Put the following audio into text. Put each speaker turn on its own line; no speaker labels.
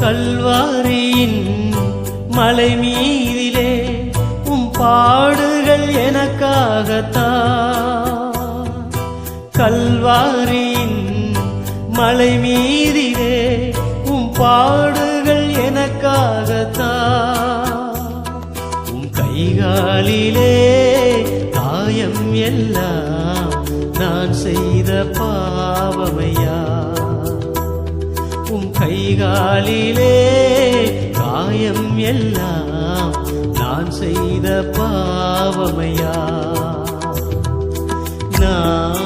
கல்வாரியின் மலை மீதிலே உம் பாடுகள் எனக்காகத்தான். கல்வாரியின் மலை மீதிலே உம் பாடுகள் எனக்காகத்தான். உம் கைகாலிலே காயம் எல்லாம் நான் செய்த பாவமையா. உம் கைகாலிலே காயம் எல்லாம் நான் செய்த பாவமையா. நான்